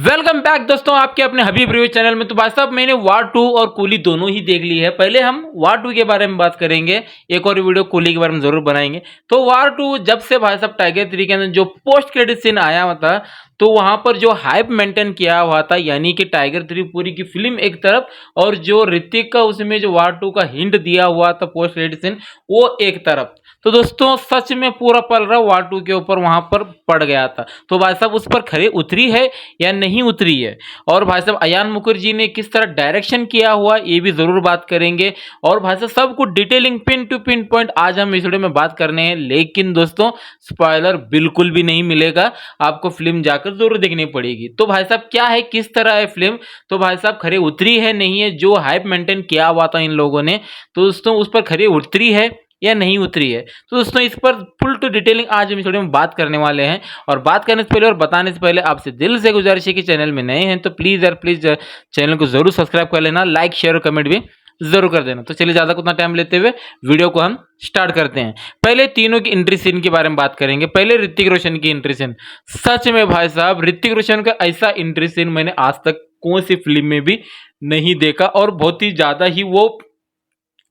Welcome back दोस्तों आपके अपने हबीब रिव्यू चैनल में। तो भाई साहब मैंने वार 2 और कूली दोनों ही देख ली है। पहले हम वार 2 के बारे में बात करेंगे, एक और वीडियो कूली के बारे में जरूर बनाएंगे। तो वार 2 जब से भाई साहब टाइगर 3 के अंदर जो पोस्ट क्रेडिट सीन आया हुआ था, तो वहां पर जो हाइप मेंटेन किया हुआ था, यानी कि टाइगर 3 पूरी की फिल्म एक तरफ और जो ऋतिक का उसमें जो वार 2 का हिंट दिया हुआ था पोस्ट क्रेडिट सीन, वो एक तरफ। तो दोस्तों सच में पूरा पल रहा वार 2 के ऊपर वहां पर पड़ गया था। तो भाई साहब उस पर खरे उतरी है या नहीं उतरी है, और भाई साहब अयान मुखर्जी ने किस तरह डायरेक्शन किया हुआ, ये भी जरूर बात करेंगे। और भाई साहब सब कुछ detailing pin to pin point आज हम इस वीडियो में बात करने हैं। लेकिन दोस्तों स्पॉइलर बिल्कुल भी नहीं मिलेगा, आपको फिल्म जाकर जरूर देखनी पड़ेगी। तो भाई साहब क्या है, किस तरह है फिल्म, तो भाई साहब खरे उतरी है नहीं है, जो हाइप मेंटेन किया हुआ था इन लोगों ने, तो दोस्तों उस पर खरे उतरी है या नहीं उतरी है। तो दोस्तों इस पर फुल टू डिटेलिंग आज हम इस वीडियो में बात करने वाले हैं। और बात करने से पहले और बताने से पहले आपसे दिल से गुजारिश है कि चैनल में नए हैं तो प्लीज यार प्लीज चैनल को जरूर सब्सक्राइब कर लेना, लाइक शेयर और कमेंट भी जरूर कर देना। तो चलिए ज्यादा उतना टाइम लेते हुए वीडियो को हम स्टार्ट करते हैं। पहले तीनों की एंट्री सीन के बारे में बात करेंगे। पहले ऋतिक रोशन की एंट्री सीन, सच में भाई साहब ऋतिक रोशन का ऐसा एंट्री सीन मैंने आज तक कौन सी फिल्म में भी नहीं देखा, और बहुत ही ज्यादा ही वो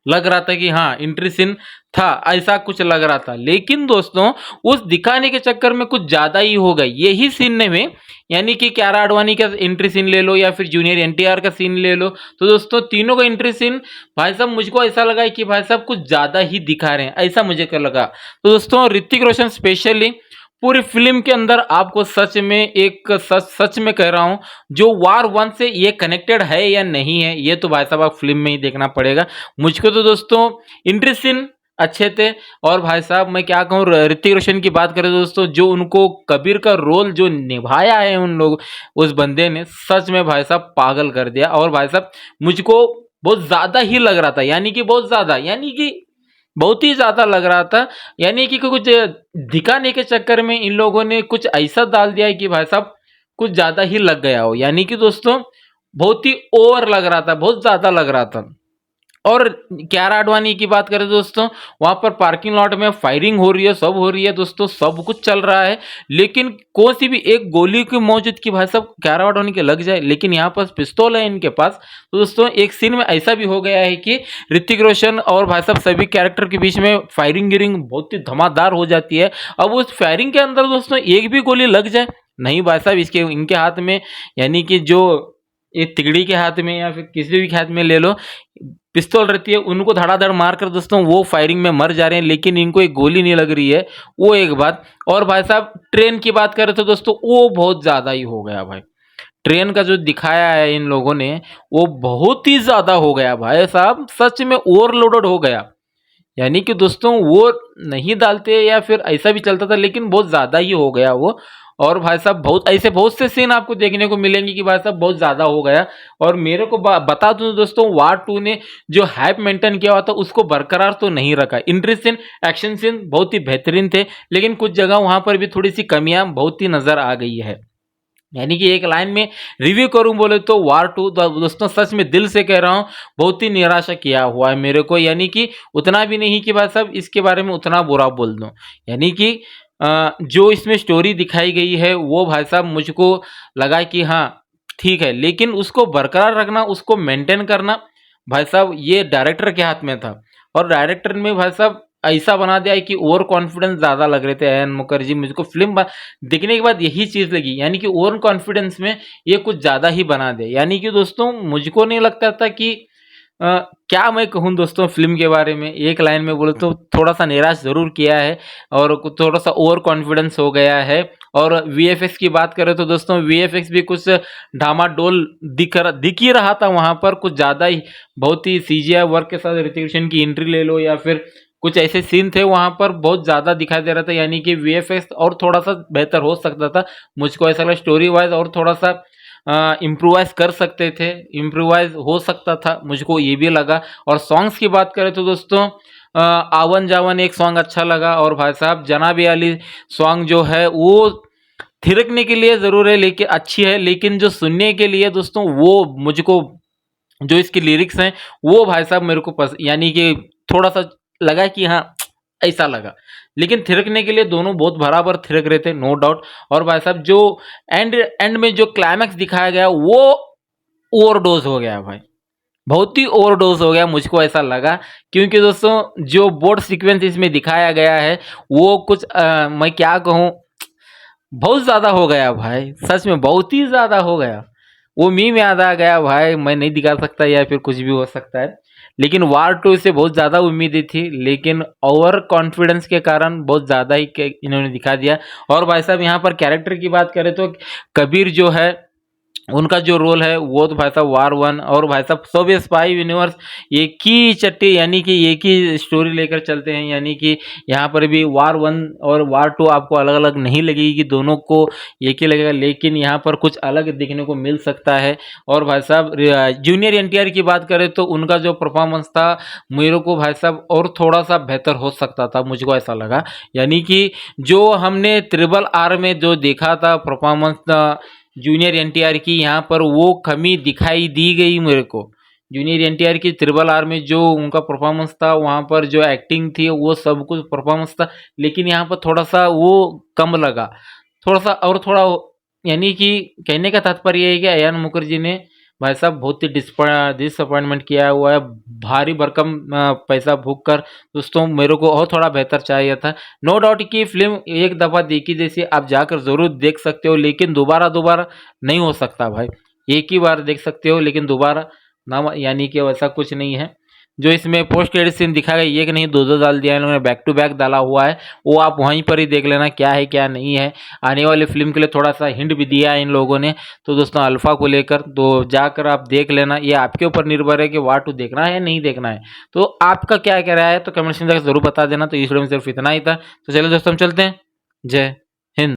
लग रहा था कि हाँ एंट्री सीन था, ऐसा कुछ लग रहा था। लेकिन दोस्तों उस दिखाने के चक्कर में कुछ ज्यादा ही हो गई। यही सीन में यानी कि क्यारा आडवाणी का एंट्री सीन ले लो या फिर जूनियर एनटीआर का सीन ले लो, तो दोस्तों तीनों का एंट्री सीन भाई साहब मुझको ऐसा लगा कि भाई साहब कुछ ज्यादा ही दिखा रहे हैं, ऐसा मुझे कर लगा। तो दोस्तों ऋतिक रोशन स्पेशली पूरी फिल्म के अंदर आपको सच में एक सच में कह रहा हूं, जो वार 1 से ये कनेक्टेड है या नहीं है, ये तो भाई साहब आप फिल्म में ही देखना पड़ेगा। मुझको तो दोस्तों इंटरेस्टिंग अच्छे थे। और भाई साहब मैं क्या कहूँ, ऋतिक रोशन की बात करें तो दोस्तों जो उनको कबीर का रोल जो निभाया है उन लोग, उस बंदे ने सच में भाई साहब पागल कर दिया। और भाई साहब मुझको बहुत ज्यादा ही लग रहा था, यानी कि बहुत ज्यादा, यानी कि बहुत ही ज्यादा लग रहा था, यानी कि कुछ दिखाने के चक्कर में इन लोगों ने कुछ ऐसा डाल दिया है कि भाई साहब कुछ ज्यादा ही लग गया हो, यानी कि दोस्तों बहुत ही ओवर लग रहा था, बहुत ज्यादा लग रहा था। और क्यारा आडवाणी की बात करें दोस्तों, वहां पर पार्किंग लॉट में फायरिंग हो रही है, सब हो रही है दोस्तों, सब कुछ चल रहा है, लेकिन कौन सी भी एक गोली की मौजूद की भाई साहब क्यारा आडवाणी के लग जाए, लेकिन यहाँ पर पिस्तौल है इनके पास। तो दोस्तों एक सीन में ऐसा भी हो गया है कि ऋतिक रोशन और भाई साहब सभी कैरेक्टर के बीच में फायरिंग गिरिंग बहुत ही धमाकेदार हो जाती है। अब उस फायरिंग के अंदर दोस्तों एक भी गोली लग जाए, नहीं भाई साहब इसके इनके हाथ में, यानी कि जो एक तिगड़ी के हाथ में या फिर किसी भी हाथ में ले लो पिस्तौल रहती है, उनको धड़ाधड़ मारकर दोस्तों वो फायरिंग में मर जा रहे हैं, लेकिन इनको एक गोली नहीं लग रही है, वो एक बात। और भाई साहब ट्रेन की बात करें तो दोस्तों वो बहुत ज्यादा ही हो गया भाई। ट्रेन का जो दिखाया है इन लोगों ने वो बहुत ही ज्यादा हो गया भाई साहब, सच में ओवरलोडेड हो गया। यानी कि दोस्तों वो नहीं डालते या फिर ऐसा भी चलता था, लेकिन बहुत ज्यादा ही हो गया वो। और भाई साहब बहुत ऐसे बहुत से सीन आपको देखने को मिलेंगे कि भाई साहब बहुत ज्यादा हो गया। और मेरे को बता दूं दोस्तों, वार 2 ने जो हाइप मेंटेन किया हुआ था उसको बरकरार तो नहीं रखा। एंट्री सीन एक्शन सीन बहुत ही बेहतरीन थे, लेकिन कुछ जगह वहां पर भी थोड़ी सी कमियां बहुत ही नजर आ गई है। यानी कि एक लाइन में रिव्यू करूं बोले तो वार 2 दोस्तों सच में दिल से कह रहा हूं बहुत ही निराशा किया हुआ है मेरे को। यानी कि उतना भी नहीं कि भाई साहब इसके बारे में उतना बुरा बोल दूं, यानी कि जो इसमें स्टोरी दिखाई गई है वो भाई साहब मुझको लगा कि हाँ ठीक है, लेकिन उसको बरकरार रखना, उसको मेंटेन करना भाई साहब ये डायरेक्टर के हाथ में था। और डायरेक्टर में भाई साहब ऐसा बना दिया है कि ओवर कॉन्फिडेंस ज्यादा लग रहे थे अयन मुखर्जी। मुझको फिल्म देखने के बाद यही चीज लगी, यानी कि ओवर कॉन्फिडेंस में ये कुछ ज्यादा ही बना दे। यानी कि दोस्तों मुझको नहीं लगता था कि क्या मैं कहूँ दोस्तों फिल्म के बारे में, एक लाइन में बोले तो थोड़ा सा निराश जरूर किया है और थोड़ा सा ओवर कॉन्फिडेंस हो गया है। और वीएफएक्स की बात करें तो दोस्तों वीएफएक्स भी कुछ डामाडोल दिख ही रहा था वहां पर, कुछ ज्यादा ही बहुत ही सीजीआई वर्क के साथ ऋतिक रोशन की एंट्री ले लो या फिर कुछ ऐसे सीन थे वहां पर बहुत ज्यादा दिखाई दे रहा था। यानी कि वीएफएक्स और थोड़ा सा बेहतर हो सकता था, मुझको ऐसा लगा स्टोरी वाइज और थोड़ा सा इम्प्रोवाइज कर सकते थे, इम्प्रोवाइज हो सकता था, मुझको ये भी लगा। और सॉन्ग्स की बात करें तो दोस्तों आवन जावन एक सॉन्ग अच्छा लगा, और भाई साहब जनाबी अली सॉन्ग जो है वो थिरकने के लिए जरूर है लेकिन अच्छी है, लेकिन जो सुनने के लिए दोस्तों वो मुझको जो इसके लिरिक्स हैं वो भाई साहब मेरे को यानी कि थोड़ा सा लगा कि हाँ ऐसा लगा। लेकिन थिरकने के लिए दोनों बहुत बराबर थिरक रहे थे, नो डाउट। और भाई साहब जो एंड एंड में जो क्लाइमैक्स दिखाया गया वो ओवरडोज हो गया भाई, बहुत ही ओवरडोज हो गया, मुझको ऐसा लगा। क्योंकि दोस्तों जो बोट सीक्वेंस इसमें दिखाया गया है वो कुछ मैं क्या कहूँ, बहुत ज़्यादा हो गया भाई, सच में बहुत ही ज़्यादा हो गया। वो मीम याद आ गया भाई, मैं नहीं दिखा सकता या फिर कुछ भी हो सकता है। लेकिन वार 2 से बहुत ज़्यादा उम्मीदें थी, लेकिन ओवर कॉन्फिडेंस के कारण बहुत ज़्यादा ही इन्होंने दिखा दिया। और भाई साहब यहाँ पर कैरेक्टर की बात करें तो कबीर जो है उनका जो रोल है वो तो भाई साहब वार 1 और भाई साहब सब स्पाई यूनिवर्स एक ही चट्टी, यानी कि एक ही स्टोरी लेकर चलते हैं। यानी कि यहाँ पर भी वार 1 और वार 2 आपको अलग अलग नहीं लगेगी कि दोनों को एक ही लगेगा, लेकिन यहाँ पर कुछ अलग देखने को मिल सकता है। और भाई साहब जूनियर एनटीआर की बात करें तो उनका जो परफॉर्मेंस था मेरे को भाई साहब और थोड़ा सा बेहतर हो सकता था, मुझको ऐसा लगा। यानी कि जो हमने ट्रिपल आर में जो देखा था परफॉर्मेंस जूनियर एनटीआर की, यहाँ पर वो कमी दिखाई दी गई मेरे को। जूनियर एनटीआर की ट्रिपल आर में जो उनका परफॉर्मेंस था, वहाँ पर जो एक्टिंग थी वो सब कुछ परफॉर्मेंस था, लेकिन यहाँ पर थोड़ा सा वो कम लगा, थोड़ा सा और थोड़ा। यानी कि कहने का तात्पर्य ये है कि अयान मुखर्जी ने भाई साहब बहुत ही डिसअपॉइंटमेंट किया हुआ है, भारी भरकम पैसा फूंक कर। दोस्तों मेरे को और थोड़ा बेहतर चाहिए था। नो डाउट कि फिल्म एक दफ़ा देखी जैसी आप जाकर ज़रूर देख सकते हो, लेकिन दोबारा दोबारा नहीं हो सकता भाई। एक ही बार देख सकते हो, लेकिन दोबारा ना, यानी कि वैसा कुछ नहीं है। जो इसमें पोस्ट क्रेडिट सीन दिखा गया, ये कि नहीं दो दो डाल दिया इन्होंने, बैक टू बैक डाला हुआ है, वो आप वहीं पर ही देख लेना क्या है क्या नहीं है। आने वाली फिल्म के लिए थोड़ा सा हिंट भी दिया है इन लोगों ने, तो दोस्तों अल्फा को लेकर तो जाकर आप देख लेना। ये आपके ऊपर निर्भर है कि वार 2 देखना है या नहीं देखना है। तो आपका क्या कह रहा है तो कमेंट सेक्शन में जरूर बता देना। तो इस वीडियो में सिर्फ इतना ही था। तो चलो दोस्तों हम चलते हैं। जय